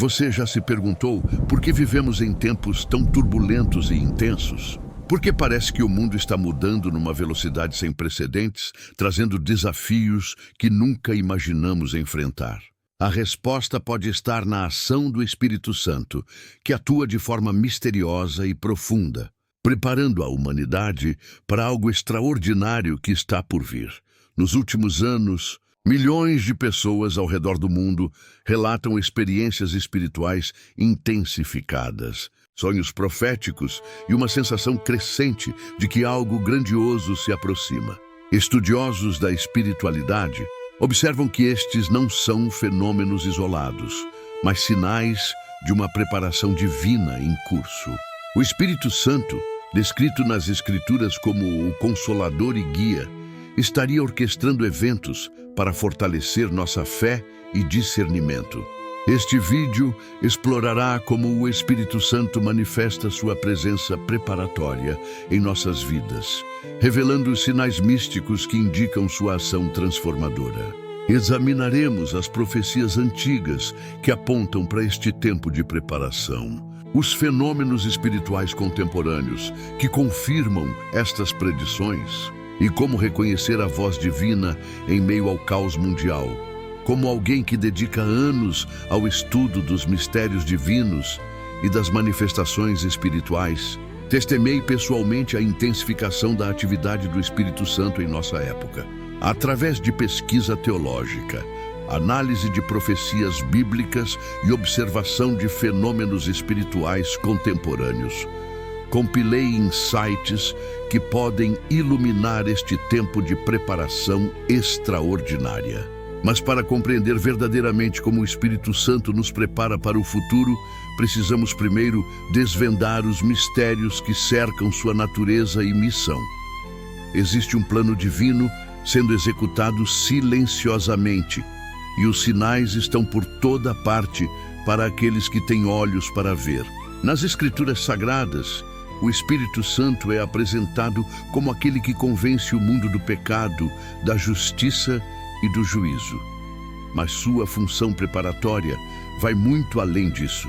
Você já se perguntou por que vivemos em tempos tão turbulentos e intensos? Por que parece que o mundo está mudando numa velocidade sem precedentes, trazendo desafios que nunca imaginamos enfrentar? A resposta pode estar na ação do Espírito Santo, que atua de forma misteriosa e profunda, preparando a humanidade para algo extraordinário que está por vir. Nos últimos anos, milhões de pessoas ao redor do mundo relatam experiências espirituais intensificadas, sonhos proféticos e uma sensação crescente de que algo grandioso se aproxima. Estudiosos da espiritualidade observam que estes não são fenômenos isolados, mas sinais de uma preparação divina em curso. O Espírito Santo, descrito nas Escrituras como o Consolador e Guia, estaria orquestrando eventos para fortalecer nossa fé e discernimento. Este vídeo explorará como o Espírito Santo manifesta sua presença preparatória em nossas vidas, revelando os sinais místicos que indicam sua ação transformadora. Examinaremos as profecias antigas que apontam para este tempo de preparação, os fenômenos espirituais contemporâneos que confirmam estas predições, e como reconhecer a voz divina em meio ao caos mundial. Como alguém que dedica anos ao estudo dos mistérios divinos e das manifestações espirituais, testemunhei pessoalmente a intensificação da atividade do Espírito Santo em nossa época. Através de pesquisa teológica, análise de profecias bíblicas e observação de fenômenos espirituais contemporâneos, compilei insights que podem iluminar este tempo de preparação extraordinária. Mas para compreender verdadeiramente como o Espírito Santo nos prepara para o futuro, precisamos primeiro desvendar os mistérios que cercam sua natureza e missão. Existe um plano divino sendo executado silenciosamente, e os sinais estão por toda parte para aqueles que têm olhos para ver. Nas Escrituras Sagradas, o Espírito Santo é apresentado como aquele que convence o mundo do pecado, da justiça e do juízo. Mas sua função preparatória vai muito além disso.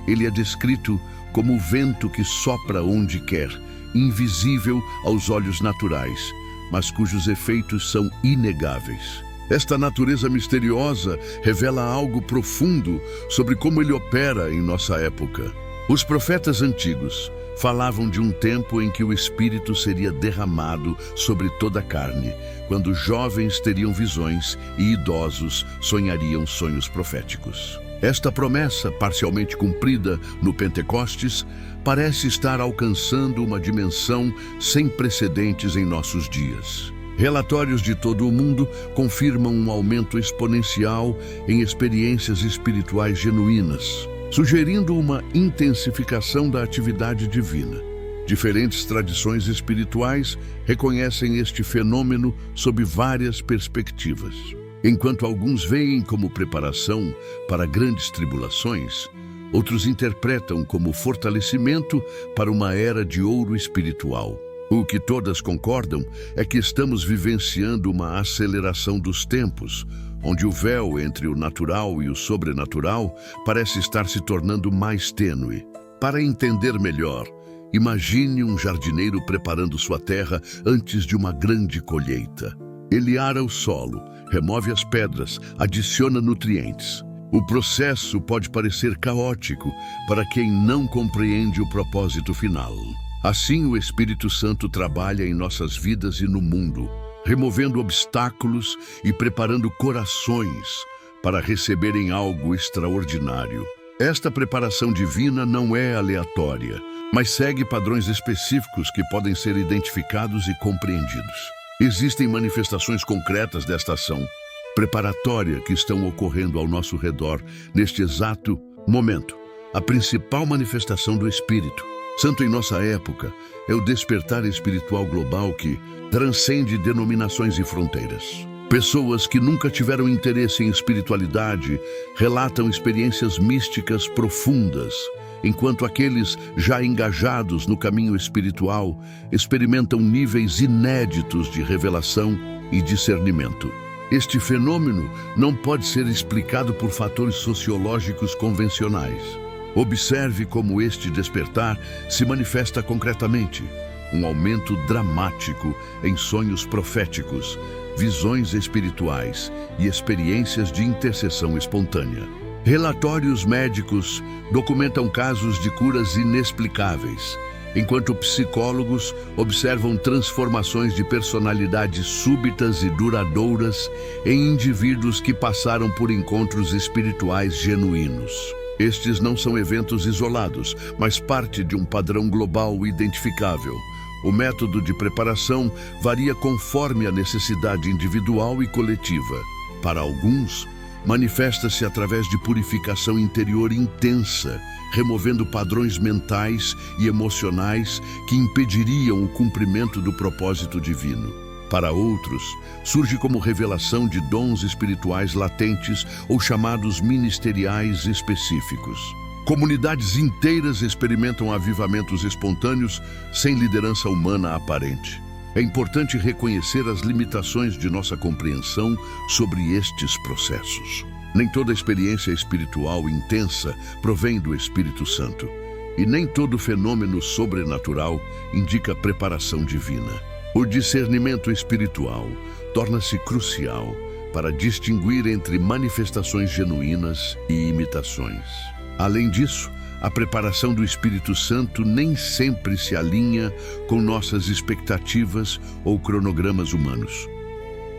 Ele é descrito como o vento que sopra onde quer, invisível aos olhos naturais, mas cujos efeitos são inegáveis. Esta natureza misteriosa revela algo profundo sobre como ele opera em nossa época. Os profetas antigos falavam de um tempo em que o Espírito seria derramado sobre toda a carne, quando jovens teriam visões e idosos sonhariam sonhos proféticos. Esta promessa, parcialmente cumprida no Pentecostes, parece estar alcançando uma dimensão sem precedentes em nossos dias. Relatórios de todo o mundo confirmam um aumento exponencial em experiências espirituais genuínas, sugerindo uma intensificação da atividade divina. Diferentes tradições espirituais reconhecem este fenômeno sob várias perspectivas. Enquanto alguns veem como preparação para grandes tribulações, outros interpretam como fortalecimento para uma era de ouro espiritual. O que todas concordam é que estamos vivenciando uma aceleração dos tempos, onde o véu entre o natural e o sobrenatural parece estar se tornando mais tênue. Para entender melhor, imagine um jardineiro preparando sua terra antes de uma grande colheita. Ele ara o solo, remove as pedras, adiciona nutrientes. O processo pode parecer caótico para quem não compreende o propósito final. Assim, o Espírito Santo trabalha em nossas vidas e no mundo, removendo obstáculos e preparando corações para receberem algo extraordinário. Esta preparação divina não é aleatória, mas segue padrões específicos que podem ser identificados e compreendidos. Existem manifestações concretas desta ação preparatória que estão ocorrendo ao nosso redor neste exato momento. A principal manifestação do Espírito Santo em nossa época é o despertar espiritual global que transcende denominações e fronteiras. Pessoas que nunca tiveram interesse em espiritualidade relatam experiências místicas profundas, enquanto aqueles já engajados no caminho espiritual experimentam níveis inéditos de revelação e discernimento. Este fenômeno não pode ser explicado por fatores sociológicos convencionais. Observe como este despertar se manifesta concretamente. Um aumento dramático em sonhos proféticos, visões espirituais e experiências de intercessão espontânea. Relatórios médicos documentam casos de curas inexplicáveis, enquanto psicólogos observam transformações de personalidade súbitas e duradouras em indivíduos que passaram por encontros espirituais genuínos. Estes não são eventos isolados, mas parte de um padrão global identificável. O método de preparação varia conforme a necessidade individual e coletiva. Para alguns, manifesta-se através de purificação interior intensa, removendo padrões mentais e emocionais que impediriam o cumprimento do propósito divino. Para outros, surge como revelação de dons espirituais latentes ou chamados ministeriais específicos. Comunidades inteiras experimentam avivamentos espontâneos sem liderança humana aparente. É importante reconhecer as limitações de nossa compreensão sobre estes processos. Nem toda experiência espiritual intensa provém do Espírito Santo, e nem todo fenômeno sobrenatural indica preparação divina. O discernimento espiritual torna-se crucial para distinguir entre manifestações genuínas e imitações. Além disso, a preparação do Espírito Santo nem sempre se alinha com nossas expectativas ou cronogramas humanos.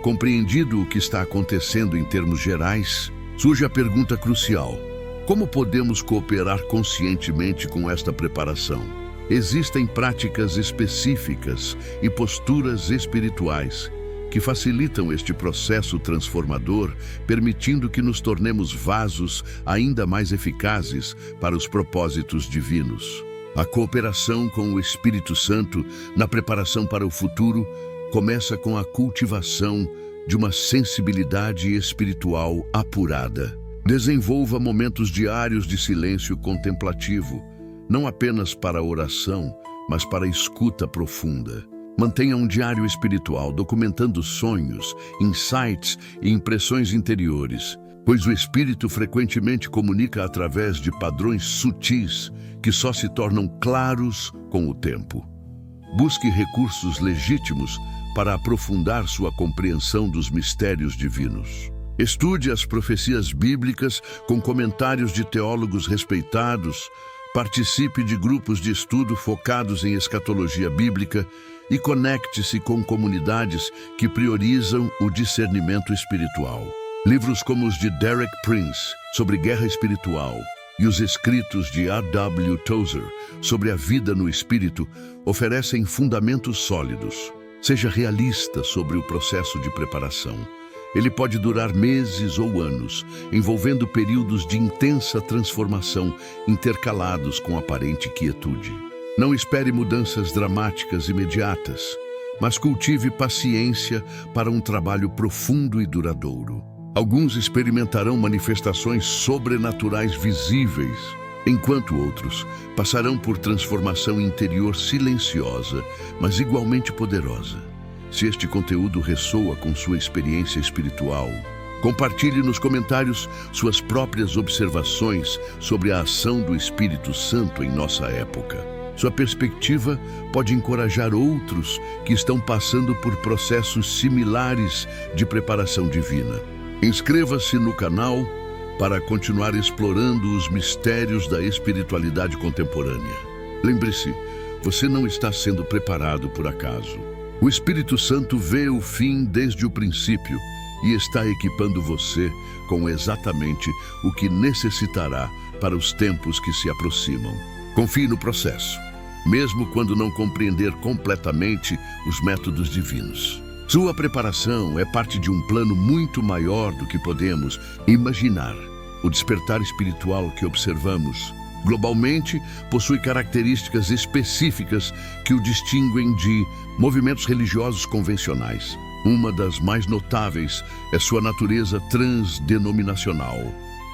Compreendido o que está acontecendo em termos gerais, surge a pergunta crucial: como podemos cooperar conscientemente com esta preparação? Existem práticas específicas e posturas espirituais que facilitam este processo transformador, permitindo que nos tornemos vasos ainda mais eficazes para os propósitos divinos. A cooperação com o Espírito Santo na preparação para o futuro começa com a cultivação de uma sensibilidade espiritual apurada. Desenvolva momentos diários de silêncio contemplativo, não apenas para a oração, mas para a escuta profunda. Mantenha um diário espiritual documentando sonhos, insights e impressões interiores, pois o Espírito frequentemente comunica através de padrões sutis que só se tornam claros com o tempo. Busque recursos legítimos para aprofundar sua compreensão dos mistérios divinos. Estude as profecias bíblicas com comentários de teólogos respeitados, participe de grupos de estudo focados em escatologia bíblica e conecte-se com comunidades que priorizam o discernimento espiritual. Livros como os de Derek Prince, sobre guerra espiritual, e os escritos de A.W. Tozer, sobre a vida no espírito, oferecem fundamentos sólidos. Seja realista sobre o processo de preparação. Ele pode durar meses ou anos, envolvendo períodos de intensa transformação intercalados com aparente quietude. Não espere mudanças dramáticas imediatas, mas cultive paciência para um trabalho profundo e duradouro. Alguns experimentarão manifestações sobrenaturais visíveis, enquanto outros passarão por transformação interior silenciosa, mas igualmente poderosa. Se este conteúdo ressoa com sua experiência espiritual, compartilhe nos comentários suas próprias observações sobre a ação do Espírito Santo em nossa época. Sua perspectiva pode encorajar outros que estão passando por processos similares de preparação divina. Inscreva-se no canal para continuar explorando os mistérios da espiritualidade contemporânea. Lembre-se, você não está sendo preparado por acaso. O Espírito Santo vê o fim desde o princípio e está equipando você com exatamente o que necessitará para os tempos que se aproximam. Confie no processo, mesmo quando não compreender completamente os métodos divinos. Sua preparação é parte de um plano muito maior do que podemos imaginar. O despertar espiritual que observamos globalmente possui características específicas que o distinguem de movimentos religiosos convencionais. Uma das mais notáveis é sua natureza transdenominacional.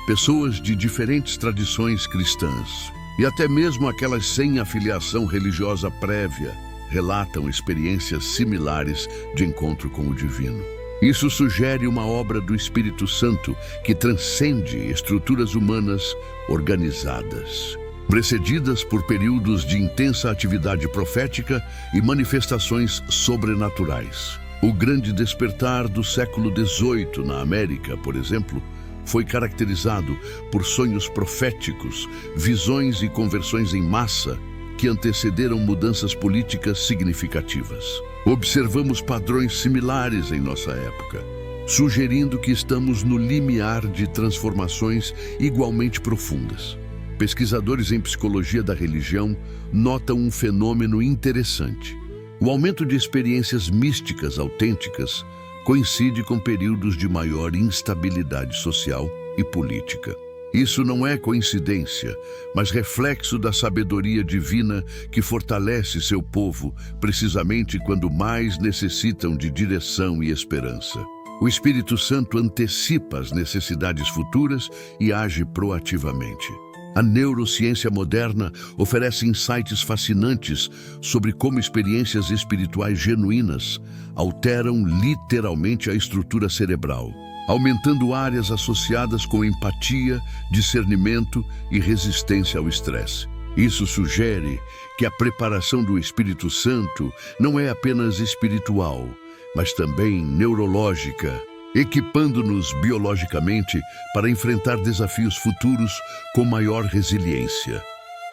Pessoas de diferentes tradições cristãs, e até mesmo aquelas sem afiliação religiosa prévia, relatam experiências similares de encontro com o divino. Isso sugere uma obra do Espírito Santo que transcende estruturas humanas organizadas, precedidas por períodos de intensa atividade profética e manifestações sobrenaturais. O grande despertar do século XVIII na América, por exemplo, foi caracterizado por sonhos proféticos, visões e conversões em massa que antecederam mudanças políticas significativas. Observamos padrões similares em nossa época, sugerindo que estamos no limiar de transformações igualmente profundas. Pesquisadores em psicologia da religião notam um fenômeno interessante. O aumento de experiências místicas autênticas coincide com períodos de maior instabilidade social e política. Isso não é coincidência, mas reflexo da sabedoria divina que fortalece seu povo precisamente quando mais necessitam de direção e esperança. O Espírito Santo antecipa as necessidades futuras e age proativamente. A neurociência moderna oferece insights fascinantes sobre como experiências espirituais genuínas alteram literalmente a estrutura cerebral, aumentando áreas associadas com empatia, discernimento e resistência ao estresse. Isso sugere que a preparação do Espírito Santo não é apenas espiritual, mas também neurológica, equipando-nos biologicamente para enfrentar desafios futuros com maior resiliência.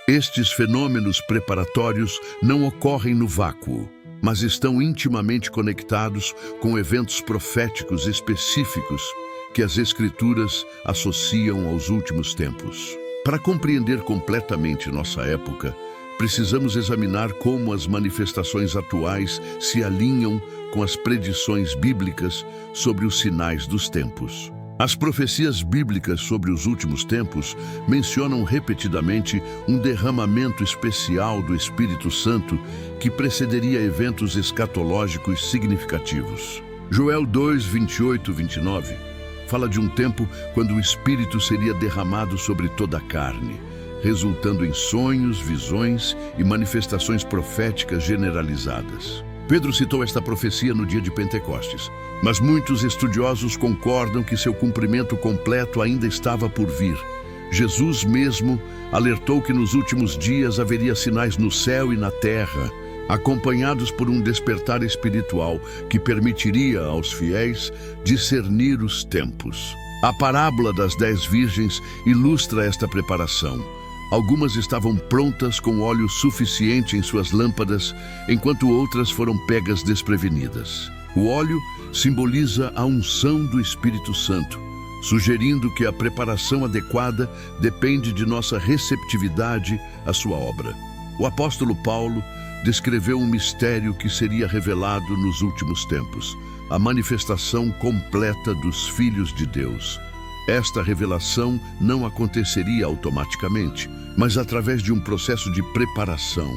Estes fenômenos preparatórios não ocorrem no vácuo, mas estão intimamente conectados com eventos proféticos específicos que as Escrituras associam aos últimos tempos. Para compreender completamente nossa época, precisamos examinar como as manifestações atuais se alinham com as predições bíblicas sobre os sinais dos tempos. As profecias bíblicas sobre os últimos tempos mencionam repetidamente um derramamento especial do Espírito Santo que precederia eventos escatológicos significativos. Joel 2, 28 e 29 fala de um tempo quando o Espírito seria derramado sobre toda a carne, resultando em sonhos, visões e manifestações proféticas generalizadas. Pedro citou esta profecia no dia de Pentecostes, mas muitos estudiosos concordam que seu cumprimento completo ainda estava por vir. Jesus mesmo alertou que nos últimos dias haveria sinais no céu e na terra, acompanhados por um despertar espiritual que permitiria aos fiéis discernir os tempos. A parábola das 10 virgens ilustra esta preparação. Algumas estavam prontas com óleo suficiente em suas lâmpadas, enquanto outras foram pegas desprevenidas. O óleo simboliza a unção do Espírito Santo, sugerindo que a preparação adequada depende de nossa receptividade à sua obra. O apóstolo Paulo descreveu um mistério que seria revelado nos últimos tempos, a manifestação completa dos filhos de Deus. Esta revelação não aconteceria automaticamente, mas através de um processo de preparação,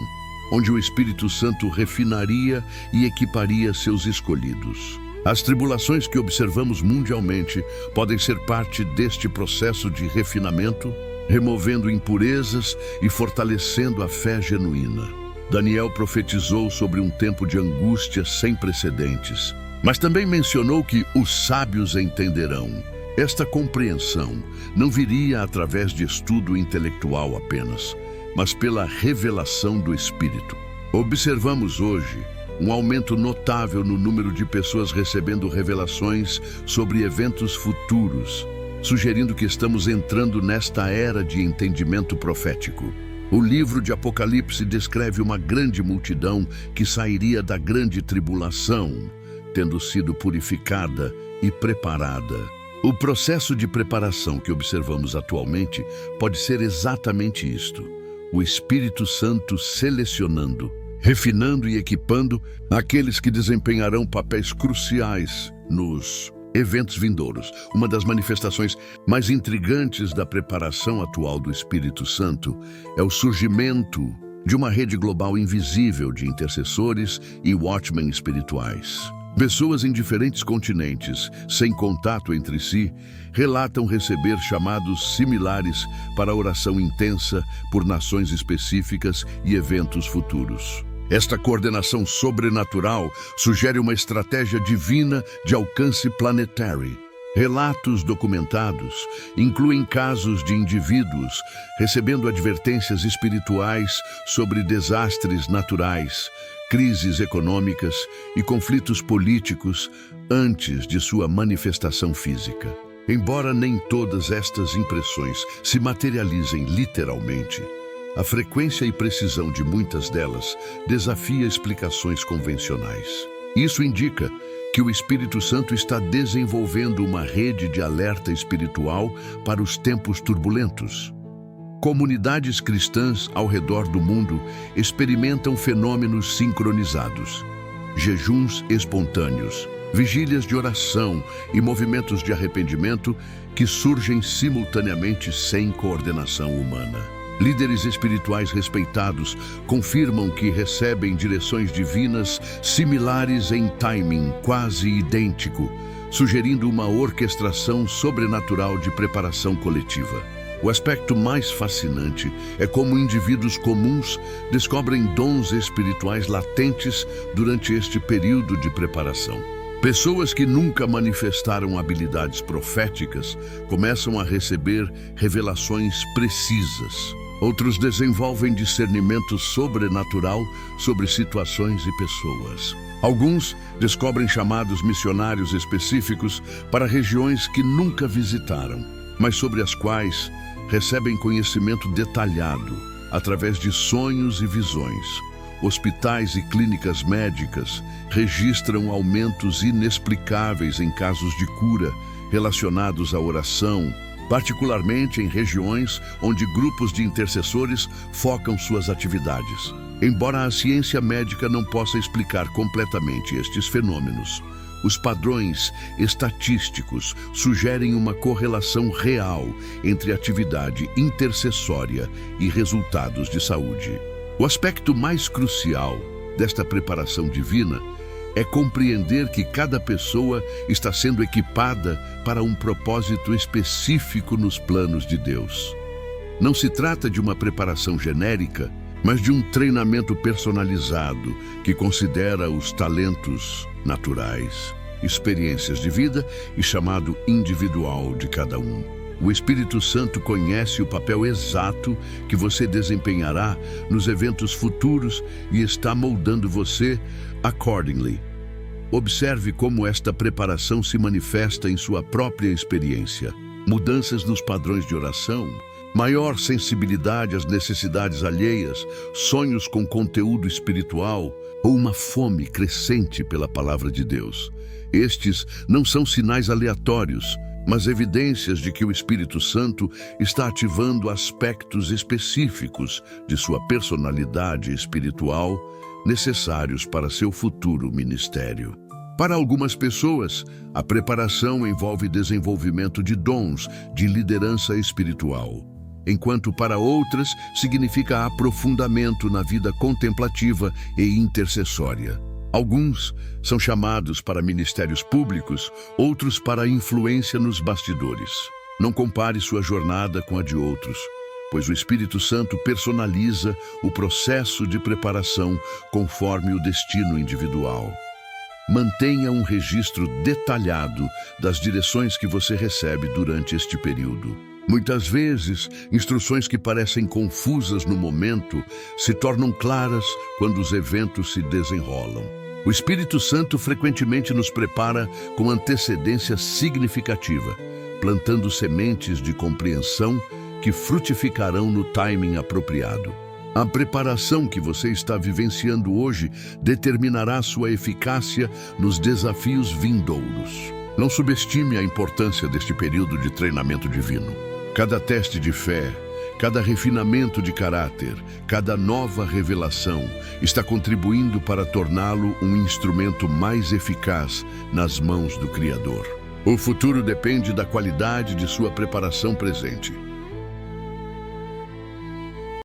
onde o Espírito Santo refinaria e equiparia seus escolhidos. As tribulações que observamos mundialmente podem ser parte deste processo de refinamento, removendo impurezas e fortalecendo a fé genuína. Daniel profetizou sobre um tempo de angústia sem precedentes, mas também mencionou que os sábios entenderão. Esta compreensão não viria através de estudo intelectual apenas, mas pela revelação do Espírito. Observamos hoje um aumento notável no número de pessoas recebendo revelações sobre eventos futuros, sugerindo que estamos entrando nesta era de entendimento profético. O livro de Apocalipse descreve uma grande multidão que sairia da grande tribulação, tendo sido purificada e preparada. O processo de preparação que observamos atualmente pode ser exatamente isto: o Espírito Santo selecionando, refinando e equipando aqueles que desempenharão papéis cruciais nos eventos vindouros. Uma das manifestações mais intrigantes da preparação atual do Espírito Santo é o surgimento de uma rede global invisível de intercessores e watchmen espirituais. Pessoas em diferentes continentes, sem contato entre si, relatam receber chamados similares para oração intensa por nações específicas e eventos futuros. Esta coordenação sobrenatural sugere uma estratégia divina de alcance planetário. Relatos documentados incluem casos de indivíduos recebendo advertências espirituais sobre desastres naturais, crises econômicas e conflitos políticos antes de sua manifestação física. Embora nem todas estas impressões se materializem literalmente, a frequência e precisão de muitas delas desafia explicações convencionais. Isso indica que o Espírito Santo está desenvolvendo uma rede de alerta espiritual para os tempos turbulentos. Comunidades cristãs ao redor do mundo experimentam fenômenos sincronizados, jejuns espontâneos, vigílias de oração e movimentos de arrependimento que surgem simultaneamente sem coordenação humana. Líderes espirituais respeitados confirmam que recebem direções divinas similares em timing quase idêntico, sugerindo uma orquestração sobrenatural de preparação coletiva. O aspecto mais fascinante é como indivíduos comuns descobrem dons espirituais latentes durante este período de preparação. Pessoas que nunca manifestaram habilidades proféticas começam a receber revelações precisas. Outros desenvolvem discernimento sobrenatural sobre situações e pessoas. Alguns descobrem chamados missionários específicos para regiões que nunca visitaram, mas sobre as quais recebem conhecimento detalhado através de sonhos e visões. Hospitais e clínicas médicas registram aumentos inexplicáveis em casos de cura relacionados à oração, particularmente em regiões onde grupos de intercessores focam suas atividades. Embora a ciência médica não possa explicar completamente estes fenômenos, os padrões estatísticos sugerem uma correlação real entre atividade intercessória e resultados de saúde. O aspecto mais crucial desta preparação divina é compreender que cada pessoa está sendo equipada para um propósito específico nos planos de Deus. Não se trata de uma preparação genérica, mas de um treinamento personalizado que considera os talentos naturais, experiências de vida e chamado individual de cada um. O Espírito Santo conhece o papel exato que você desempenhará nos eventos futuros e está moldando você accordingly. Observe como esta preparação se manifesta em sua própria experiência. Mudanças nos padrões de oração, maior sensibilidade às necessidades alheias, sonhos com conteúdo espiritual ou uma fome crescente pela palavra de Deus. Estes não são sinais aleatórios, mas evidências de que o Espírito Santo está ativando aspectos específicos de sua personalidade espiritual necessários para seu futuro ministério. Para algumas pessoas, a preparação envolve desenvolvimento de dons de liderança espiritual, enquanto para outras significa aprofundamento na vida contemplativa e intercessória. Alguns são chamados para ministérios públicos, outros para influência nos bastidores. Não compare sua jornada com a de outros, pois o Espírito Santo personaliza o processo de preparação conforme o destino individual. Mantenha um registro detalhado das direções que você recebe durante este período. Muitas vezes, instruções que parecem confusas no momento se tornam claras quando os eventos se desenrolam. O Espírito Santo frequentemente nos prepara com antecedência significativa, plantando sementes de compreensão que frutificarão no timing apropriado. A preparação que você está vivenciando hoje determinará sua eficácia nos desafios vindouros. Não subestime a importância deste período de treinamento divino. Cada teste de fé, cada refinamento de caráter, cada nova revelação está contribuindo para torná-lo um instrumento mais eficaz nas mãos do Criador. O futuro depende da qualidade de sua preparação presente.